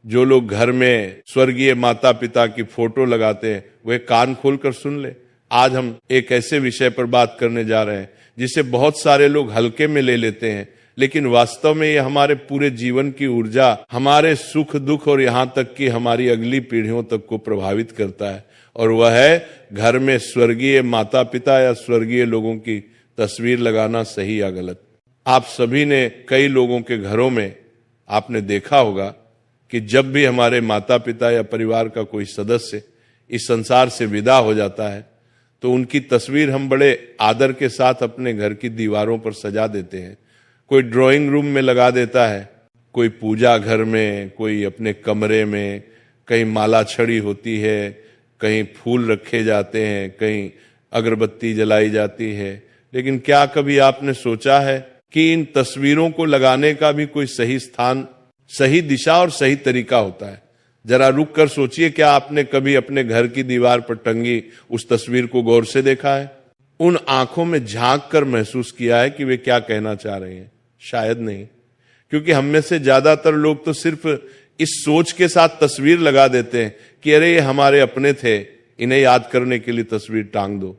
जो लोग घर में स्वर्गीय माता पिता की फोटो लगाते हैं वे कान खोलकर सुन ले। आज हम एक ऐसे विषय पर बात करने जा रहे हैं जिसे बहुत सारे लोग हल्के में ले लेते हैं, लेकिन वास्तव में ये हमारे पूरे जीवन की ऊर्जा, हमारे सुख दुख और यहाँ तक कि हमारी अगली पीढ़ियों तक को प्रभावित करता है। और वह है घर में स्वर्गीय माता पिता या स्वर्गीय लोगों की तस्वीर लगाना सही या गलत। आप सभी ने कई लोगों के घरों में आपने देखा होगा कि जब भी हमारे माता पिता या परिवार का कोई सदस्य इस संसार से विदा हो जाता है तो उनकी तस्वीर हम बड़े आदर के साथ अपने घर की दीवारों पर सजा देते हैं। कोई ड्राइंग रूम में लगा देता है, कोई पूजा घर में, कोई अपने कमरे में, कहीं माला छड़ी होती है, कहीं फूल रखे जाते हैं, कहीं अगरबत्ती जलाई जाती है। लेकिन क्या कभी आपने सोचा है कि इन तस्वीरों को लगाने का भी कोई सही स्थान, सही दिशा और सही तरीका होता है? जरा रुक कर सोचिए, क्या आपने कभी अपने घर की दीवार पर टंगी उस तस्वीर को गौर से देखा है? उन आंखों में झांक कर महसूस किया है कि वे क्या कहना चाह रहे हैं? शायद नहीं, क्योंकि हम में से ज्यादातर लोग तो सिर्फ इस सोच के साथ तस्वीर लगा देते हैं कि अरे ये हमारे अपने थे, इन्हें याद करने के लिए तस्वीर टांग दो।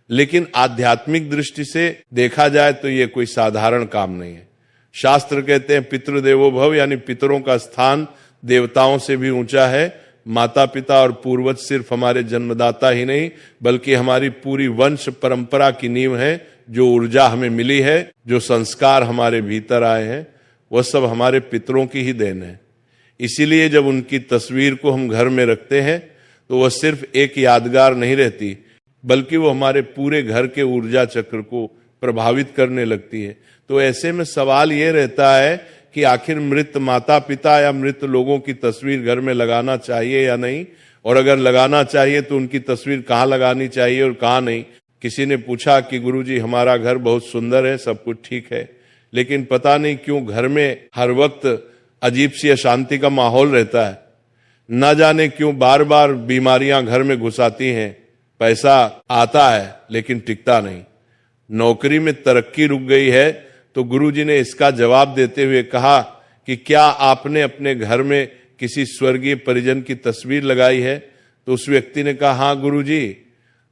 लेकिन आध्यात्मिक दृष्टि से देखा जाए तो ये कोई साधारण काम नहीं है। शास्त्र कहते हैं पितृदेवो भव, यानी पितरों का स्थान देवताओं से भी ऊंचा है। माता पिता और पूर्वज सिर्फ हमारे जन्मदाता ही नहीं बल्कि हमारी पूरी वंश परंपरा की नींव है। जो ऊर्जा हमें मिली है, जो संस्कार हमारे भीतर आए हैं, वह सब हमारे पितरों की ही देन है। इसीलिए जब उनकी तस्वीर को हम घर में रखते हैं तो वह सिर्फ एक यादगार नहीं रहती बल्कि वो हमारे पूरे घर के ऊर्जा चक्र को प्रभावित करने लगती है। तो ऐसे में सवाल ये रहता है कि आखिर मृत माता पिता या मृत लोगों की तस्वीर घर में लगाना चाहिए या नहीं, और अगर लगाना चाहिए तो उनकी तस्वीर कहाँ लगानी चाहिए और कहाँ नहीं। किसी ने पूछा कि गुरुजी हमारा घर बहुत सुंदर है, सब कुछ ठीक है, लेकिन पता नहीं क्यों घर में हर वक्त अजीब सी अशांति का माहौल रहता है। न जाने क्यों बार बार बीमारियां घर में घुस आती हैं, पैसा आता है लेकिन टिकता नहीं, नौकरी में तरक्की रुक गई है। तो गुरुजी ने इसका जवाब देते हुए कहा कि क्या आपने अपने घर में किसी स्वर्गीय परिजन की तस्वीर लगाई है? तो उस व्यक्ति ने कहा, हाँ गुरुजी,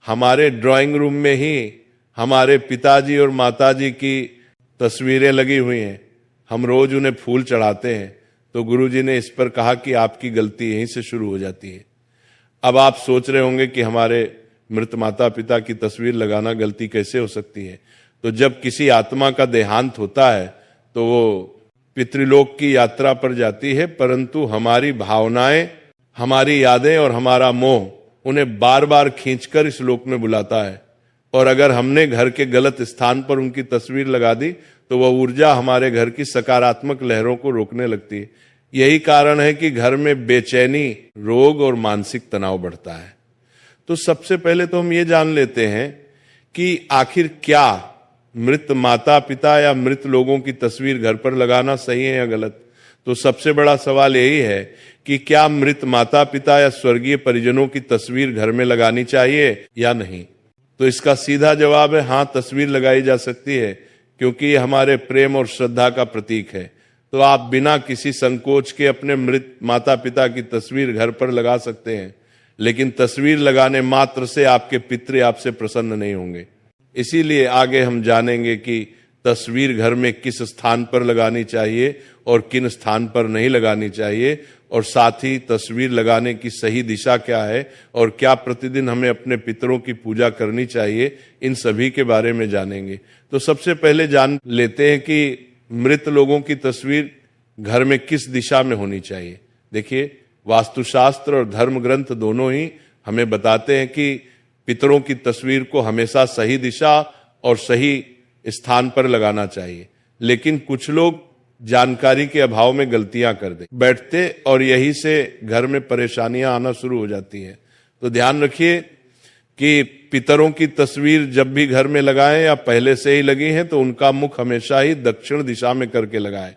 हमारे ड्राइंग रूम में ही हमारे पिताजी और माताजी की तस्वीरें लगी हुई हैं, हम रोज उन्हें फूल चढ़ाते हैं। तो गुरुजी ने इस पर कहा कि आपकी गलती यहीं से शुरू हो जाती है। अब आप सोच रहे होंगे कि हमारे मृत माता पिता की तस्वीर लगाना गलती कैसे हो सकती है? तो जब किसी आत्मा का देहांत होता है तो वो पितृलोक की यात्रा पर जाती है, परंतु हमारी भावनाएं, हमारी यादें और हमारा मोह उन्हें बार बार खींचकर इस लोक में बुलाता है। और अगर हमने घर के गलत स्थान पर उनकी तस्वीर लगा दी तो वह ऊर्जा हमारे घर की सकारात्मक लहरों को रोकने लगती है। यही कारण है कि घर में बेचैनी, रोग और मानसिक तनाव बढ़ता है। तो सबसे पहले तो हम ये जान लेते हैं कि आखिर क्या मृत माता पिता या मृत लोगों की तस्वीर घर पर लगाना सही है या गलत। तो सबसे बड़ा सवाल यही है कि क्या मृत माता पिता या स्वर्गीय परिजनों की तस्वीर घर में लगानी चाहिए या नहीं। तो इसका सीधा जवाब है हाँ, तस्वीर लगाई जा सकती है, क्योंकि ये हमारे प्रेम और श्रद्धा का प्रतीक है। तो आप बिना किसी संकोच के अपने मृत माता पिता की तस्वीर घर पर लगा सकते हैं, लेकिन तस्वीर लगाने मात्र से आपके पितृ आपसे प्रसन्न नहीं होंगे। इसीलिए आगे हम जानेंगे कि तस्वीर घर में किस स्थान पर लगानी चाहिए और किन स्थान पर नहीं लगानी चाहिए, और साथ ही तस्वीर लगाने की सही दिशा क्या है और क्या प्रतिदिन हमें अपने पितरों की पूजा करनी चाहिए, इन सभी के बारे में जानेंगे। तो सबसे पहले जान लेते हैं कि मृत लोगों की तस्वीर घर में किस दिशा में होनी चाहिए। देखिए, वास्तुशास्त्र और धर्म ग्रंथ दोनों ही हमें बताते हैं कि पितरों की तस्वीर को हमेशा सही दिशा और सही स्थान पर लगाना चाहिए, लेकिन कुछ लोग जानकारी के अभाव में गलतियां कर बैठते और यही से घर में परेशानियां आना शुरू हो जाती हैं। तो ध्यान रखिए कि पितरों की तस्वीर जब भी घर में लगाएं या पहले से ही लगी है तो उनका मुख हमेशा ही दक्षिण दिशा में करके लगाएं,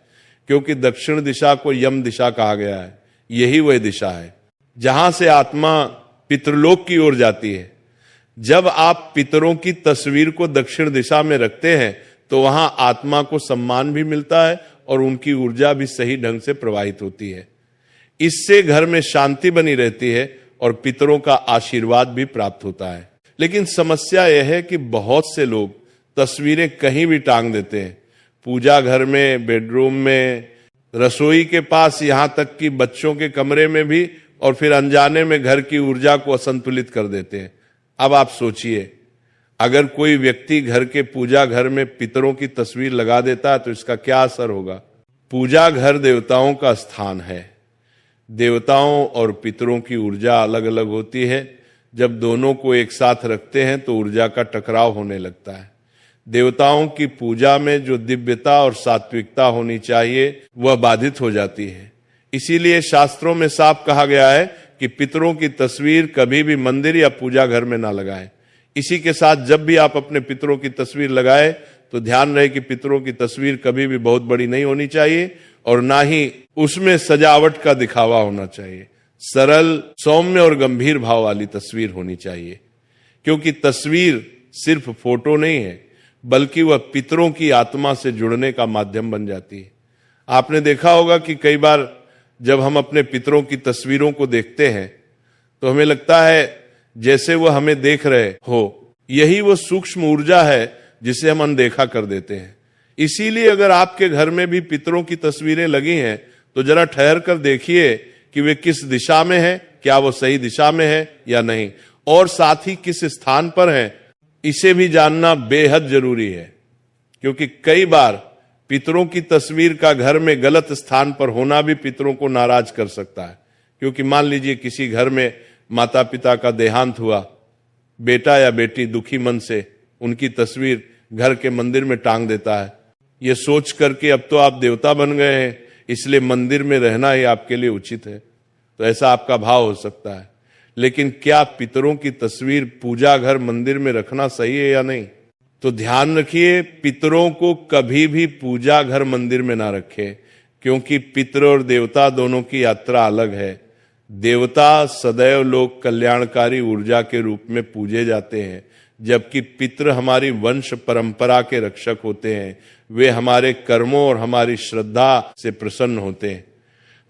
क्योंकि दक्षिण दिशा को यम दिशा कहा गया है। यही वह दिशा है जहां से आत्मा पितृलोक की ओर जाती है। जब आप पितरों की तस्वीर को दक्षिण दिशा में रखते हैं तो वहां आत्मा को सम्मान भी मिलता है और उनकी ऊर्जा भी सही ढंग से प्रवाहित होती है। इससे घर में शांति बनी रहती है और पितरों का आशीर्वाद भी प्राप्त होता है। लेकिन समस्या यह है कि बहुत से लोग तस्वीरें कहीं भी टांग देते हैं, पूजा घर में, बेडरूम में, रसोई के पास, यहां तक कि बच्चों के कमरे में भी, और फिर अनजाने में घर की ऊर्जा को असंतुलित कर देते हैं। अब आप सोचिए, अगर कोई व्यक्ति घर के पूजा घर में पितरों की तस्वीर लगा देता है तो इसका क्या असर होगा। पूजा घर देवताओं का स्थान है। देवताओं और पितरों की ऊर्जा अलग अलग होती है। जब दोनों को एक साथ रखते हैं तो ऊर्जा का टकराव होने लगता है। देवताओं की पूजा में जो दिव्यता और सात्विकता होनी चाहिए वह बाधित हो जाती है। इसीलिए शास्त्रों में साफ कहा गया है कि पितरों की तस्वीर कभी भी मंदिर या पूजा घर में ना लगाएं। इसी के साथ जब भी आप अपने पितरों की तस्वीर लगाएं तो ध्यान रहे कि पितरों की तस्वीर कभी भी बहुत बड़ी नहीं होनी चाहिए और ना ही उसमें सजावट का दिखावा होना चाहिए। सरल, सौम्य और गंभीर भाव वाली तस्वीर होनी चाहिए, क्योंकि तस्वीर सिर्फ फोटो नहीं है बल्कि वह पितरों की आत्मा से जुड़ने का माध्यम बन जाती है। आपने देखा होगा कि कई बार जब हम अपने पितरों की तस्वीरों को देखते हैं तो हमें लगता है जैसे वो हमें देख रहे हो। यही वो सूक्ष्म ऊर्जा है जिसे हम अनदेखा कर देते हैं। इसीलिए अगर आपके घर में भी पितरों की तस्वीरें लगी हैं तो जरा ठहर कर देखिए कि वे किस दिशा में है, क्या वो सही दिशा में है या नहीं, और साथ ही किस स्थान पर है, इसे भी जानना बेहद जरूरी है। क्योंकि कई बार पितरों की तस्वीर का घर में गलत स्थान पर होना भी पितरों को नाराज कर सकता है। क्योंकि मान लीजिए किसी घर में माता पिता का देहांत हुआ, बेटा या बेटी दुखी मन से उनकी तस्वीर घर के मंदिर में टांग देता है, ये सोच करके अब तो आप देवता बन गए हैं इसलिए मंदिर में रहना ही आपके लिए उचित है। तो ऐसा आपका भाव हो सकता है। लेकिन क्या पितरों की तस्वीर पूजा घर मंदिर में रखना सही है या नहीं? तो ध्यान रखिए, पितरों को कभी भी पूजा घर मंदिर में ना रखें, क्योंकि पितर और देवता दोनों की यात्रा अलग है। देवता सदैव लोक कल्याणकारी ऊर्जा के रूप में पूजे जाते हैं, जबकि पितर हमारी वंश परंपरा के रक्षक होते हैं। वे हमारे कर्मों और हमारी श्रद्धा से प्रसन्न होते हैं।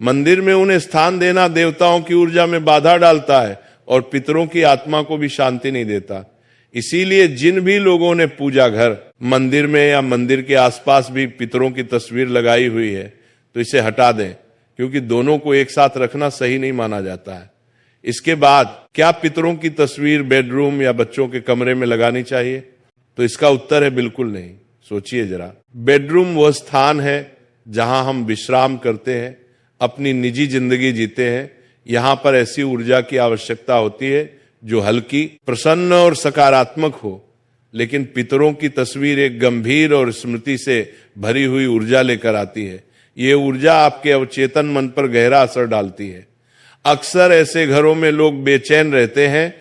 मंदिर में उन्हें स्थान देना देवताओं की ऊर्जा में बाधा डालता है और पितरों की आत्मा को भी शांति नहीं देता। इसीलिए जिन भी लोगों ने पूजा घर, मंदिर में या मंदिर के आसपास भी पितरों की तस्वीर लगाई हुई है तो इसे हटा दें, क्योंकि दोनों को एक साथ रखना सही नहीं माना जाता है। इसके बाद क्या पितरों की तस्वीर बेडरूम या बच्चों के कमरे में लगानी चाहिए? तो इसका उत्तर है बिल्कुल नहीं। सोचिए जरा, बेडरूम वह स्थान है जहां हम विश्राम करते हैं, अपनी निजी जिंदगी जीते हैं। यहां पर ऐसी ऊर्जा की आवश्यकता होती है जो हल्की, प्रसन्न और सकारात्मक हो। लेकिन पितरों की तस्वीर एक गंभीर और स्मृति से भरी हुई ऊर्जा लेकर आती है। ये ऊर्जा आपके अवचेतन मन पर गहरा असर डालती है। अक्सर ऐसे घरों में लोग बेचैन रहते हैं,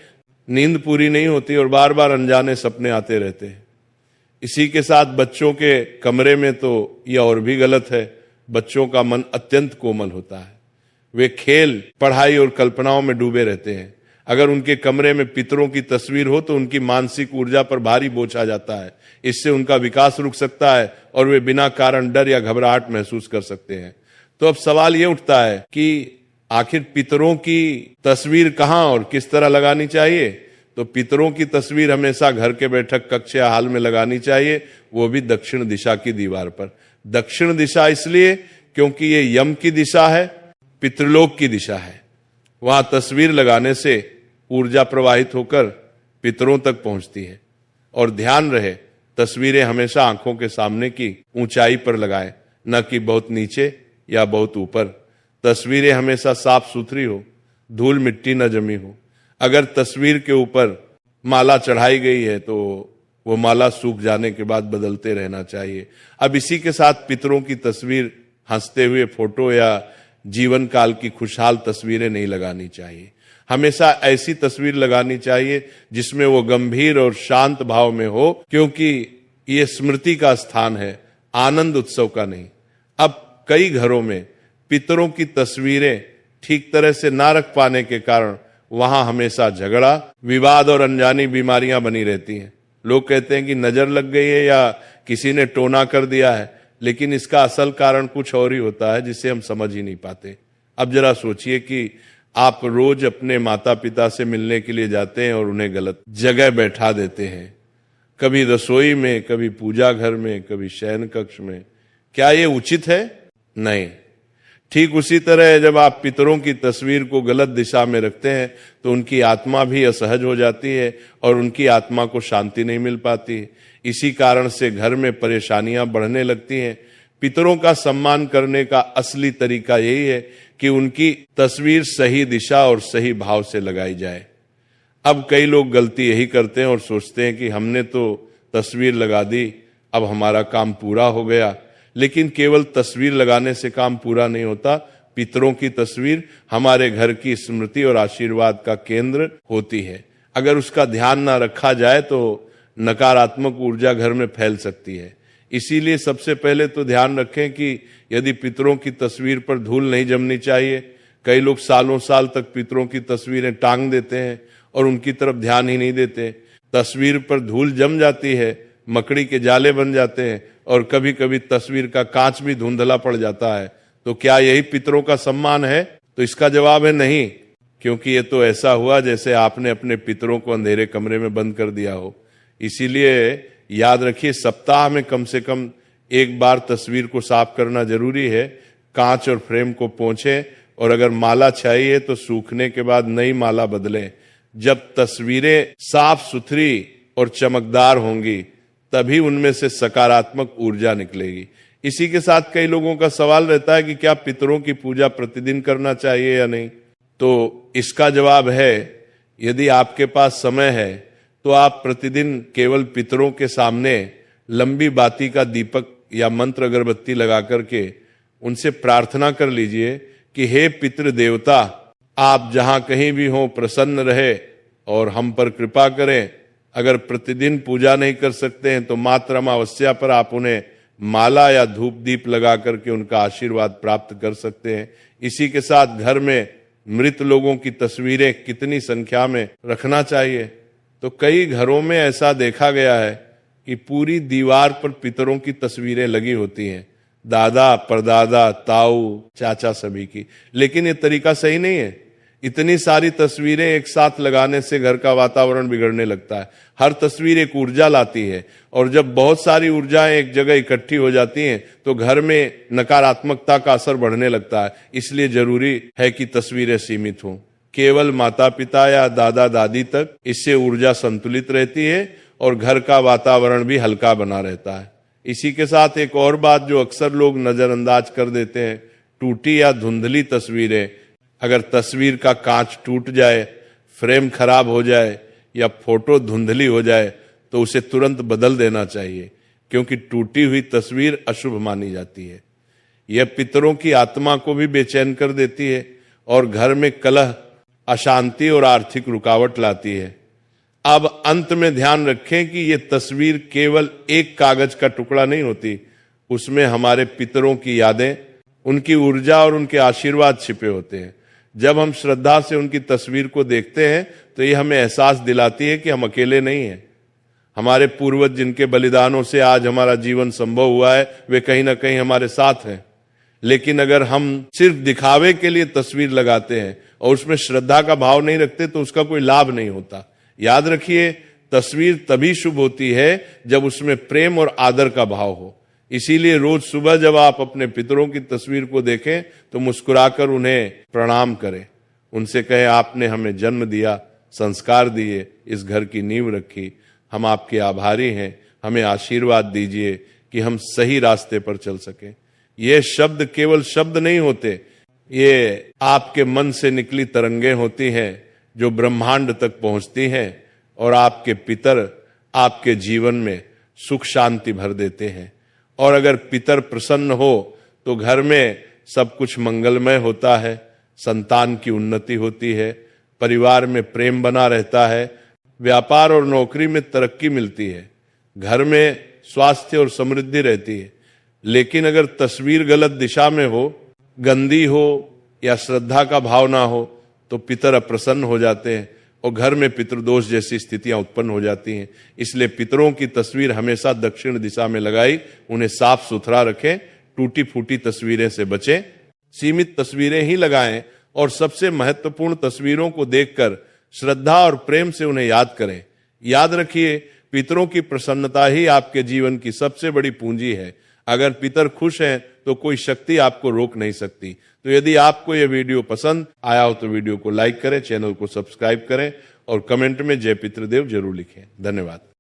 नींद पूरी नहीं होती और बार बार अनजाने सपने आते रहते हैं। इसी के साथ बच्चों के कमरे में तो यह और भी गलत है। बच्चों का मन अत्यंत कोमल होता है, वे खेल, पढ़ाई और कल्पनाओं में डूबे रहते हैं। अगर उनके कमरे में पितरों की तस्वीर हो तो उनकी मानसिक ऊर्जा पर भारी बोझ आ जाता है। इससे उनका विकास रुक सकता है और वे बिना कारण डर या घबराहट महसूस कर सकते हैं। तो अब सवाल ये उठता है कि आखिर पितरों की तस्वीर कहाँ और किस तरह लगानी चाहिए? तो पितरों की तस्वीर हमेशा घर के बैठक कक्ष या हाल में लगानी चाहिए, वो भी दक्षिण दिशा की दीवार पर। दक्षिण दिशा इसलिए क्योंकि ये यम की दिशा है, पितृलोक की दिशा है। वहां तस्वीर लगाने से ऊर्जा प्रवाहित होकर पितरों तक पहुंचती है। और ध्यान रहे, तस्वीरें हमेशा आंखों के सामने की ऊंचाई पर लगाएं, न कि बहुत नीचे या बहुत ऊपर। तस्वीरें हमेशा साफ सुथरी हो, धूल मिट्टी न जमी हो। अगर तस्वीर के ऊपर माला चढ़ाई गई है तो वो माला सूख जाने के बाद बदलते रहना चाहिए। अब इसी के साथ पितरों की तस्वीर, हंसते हुए फोटो या जीवन काल की खुशहाल तस्वीरें नहीं लगानी चाहिए। हमेशा ऐसी तस्वीर लगानी चाहिए जिसमें वो गंभीर और शांत भाव में हो, क्योंकि ये स्मृति का स्थान है, आनंद उत्सव का नहीं। अब कई घरों में पितरों की तस्वीरें ठीक तरह से ना रख पाने के कारण वहां हमेशा झगड़ा, विवाद और अनजानी बीमारियां बनी रहती हैं। लोग कहते हैं कि नजर लग गई है या किसी ने टोना कर दिया है, लेकिन इसका असल कारण कुछ और ही होता है जिसे हम समझ ही नहीं पाते। अब जरा सोचिए कि आप रोज अपने माता पिता से मिलने के लिए जाते हैं और उन्हें गलत जगह बैठा देते हैं, कभी रसोई में, कभी पूजा घर में, कभी शयन कक्ष में। क्या ये उचित है? नहीं। ठीक उसी तरह जब आप पितरों की तस्वीर को गलत दिशा में रखते हैं तो उनकी आत्मा भी असहज हो जाती है और उनकी आत्मा को शांति नहीं मिल पाती। इसी कारण से घर में परेशानियां बढ़ने लगती हैं। पितरों का सम्मान करने का असली तरीका यही है कि उनकी तस्वीर सही दिशा और सही भाव से लगाई जाए। अब कई लोग गलती यही करते हैं और सोचते हैं कि हमने तो तस्वीर लगा दी, अब हमारा काम पूरा हो गया। लेकिन केवल तस्वीर लगाने से काम पूरा नहीं होता। पितरों की तस्वीर हमारे घर की स्मृति और आशीर्वाद का केंद्र होती है। अगर उसका ध्यान ना रखा जाए तो नकारात्मक ऊर्जा घर में फैल सकती है। इसीलिए सबसे पहले तो ध्यान रखें कि यदि पितरों की तस्वीर पर धूल नहीं जमनी चाहिए। कई लोग सालों साल तक पितरों की तस्वीरें टांग देते हैं और उनकी तरफ ध्यान ही नहीं देते। तस्वीर पर धूल जम जाती है, मकड़ी के जाले बन जाते हैं और कभी कभी तस्वीर का कांच भी धुंधला पड़ जाता है। तो क्या यही पितरों का सम्मान है? तो इसका जवाब है नहीं, क्योंकि ये तो ऐसा हुआ जैसे आपने अपने पितरों को अंधेरे कमरे में बंद कर दिया हो। इसीलिए याद रखिए, सप्ताह में कम से कम एक बार तस्वीर को साफ करना जरूरी है। कांच और फ्रेम को पोंछें और अगर माला चाहिए तो सूखने के बाद नई माला बदलें। जब तस्वीरें साफ सुथरी और चमकदार होंगी तभी उनमें से सकारात्मक ऊर्जा निकलेगी। इसी के साथ कई लोगों का सवाल रहता है कि क्या पितरों की पूजा प्रतिदिन करना चाहिए या नहीं। तो इसका जवाब है, यदि आपके पास समय है तो आप प्रतिदिन केवल पितरों के सामने लंबी बाती का दीपक या मंत्र अगरबत्ती लगा करके उनसे प्रार्थना कर लीजिए कि हे पितृ देवता, आप जहां कहीं भी हो प्रसन्न रहे और हम पर कृपा करें। अगर प्रतिदिन पूजा नहीं कर सकते हैं तो मात्र अमावस्या पर आप उन्हें माला या धूप दीप लगा करके उनका आशीर्वाद प्राप्त कर सकते हैं। इसी के साथ घर में मृत लोगों की तस्वीरें कितनी संख्या में रखना चाहिए। तो कई घरों में ऐसा देखा गया है कि पूरी दीवार पर पितरों की तस्वीरें लगी होती हैं, दादा, परदादा, ताऊ, चाचा सभी की। लेकिन ये तरीका सही नहीं है। इतनी सारी तस्वीरें एक साथ लगाने से घर का वातावरण बिगड़ने लगता है। हर तस्वीर एक ऊर्जा लाती है और जब बहुत सारी ऊर्जाएं एक जगह इकट्ठी हो जाती हैं तो घर में नकारात्मकता का असर बढ़ने लगता है। इसलिए जरूरी है कि तस्वीरें सीमित हों, केवल माता पिता या दादा दादी तक। इससे ऊर्जा संतुलित रहती है और घर का वातावरण भी हल्का बना रहता है। इसी के साथ एक और बात जो अक्सर लोग नजरअंदाज कर देते हैं, टूटी या धुंधली तस्वीरें। अगर तस्वीर का कांच टूट जाए, फ्रेम खराब हो जाए या फोटो धुंधली हो जाए तो उसे तुरंत बदल देना चाहिए, क्योंकि टूटी हुई तस्वीर अशुभ मानी जाती है। यह पितरों की आत्मा को भी बेचैन कर देती है और घर में कलह, अशांति और आर्थिक रुकावट लाती है। अब अंत में ध्यान रखें कि यह तस्वीर केवल एक कागज का टुकड़ा नहीं होती, उसमें हमारे पितरों की यादें, उनकी ऊर्जा और उनके आशीर्वाद छिपे होते हैं। जब हम श्रद्धा से उनकी तस्वीर को देखते हैं तो ये हमें एहसास दिलाती है कि हम अकेले नहीं हैं। हमारे पूर्वज जिनके बलिदानों से आज हमारा जीवन संभव हुआ है, वे कहीं ना कहीं हमारे साथ हैं। लेकिन अगर हम सिर्फ दिखावे के लिए तस्वीर लगाते हैं और उसमें श्रद्धा का भाव नहीं रखते तो उसका कोई लाभ नहीं होता। याद रखिए, तस्वीर तभी शुभ होती है जब उसमें प्रेम और आदर का भाव हो। इसीलिए रोज सुबह जब आप अपने पितरों की तस्वीर को देखें तो मुस्कुराकर उन्हें प्रणाम करें। उनसे कहें, आपने हमें जन्म दिया, संस्कार दिए, इस घर की नींव रखी, हम आपके आभारी हैं। हमें आशीर्वाद दीजिए कि हम सही रास्ते पर चल सकें। ये शब्द केवल शब्द नहीं होते, ये आपके मन से निकली तरंगें होती हैं जो ब्रह्मांड तक पहुंचती हैं और आपके पितर आपके जीवन में सुख शांति भर देते हैं। और अगर पितर प्रसन्न हो तो घर में सब कुछ मंगलमय होता है, संतान की उन्नति होती है, परिवार में प्रेम बना रहता है, व्यापार और नौकरी में तरक्की मिलती है, घर में स्वास्थ्य और समृद्धि रहती है। लेकिन अगर तस्वीर गलत दिशा में हो, गंदी हो या श्रद्धा का भाव ना हो तो पितर अप्रसन्न हो जाते हैं और घर में पितृदोष जैसी स्थितियां उत्पन्न हो जाती हैं। इसलिए पितरों की तस्वीर हमेशा दक्षिण दिशा में लगाई, उन्हें साफ सुथरा रखें, टूटी फूटी तस्वीरें से बचें। सीमित तस्वीरें ही लगाएं और सबसे महत्वपूर्ण तस्वीरों को देखकर श्रद्धा और प्रेम से उन्हें याद करें। याद रखिए, पितरों की प्रसन्नता ही आपके जीवन की सबसे बड़ी पूंजी है। अगर पितर खुश हैं तो कोई शक्ति आपको रोक नहीं सकती। तो यदि आपको यह वीडियो पसंद आया हो तो वीडियो को लाइक करें, चैनल को सब्सक्राइब करें और कमेंट में जय पितृदेव जरूर लिखें। धन्यवाद।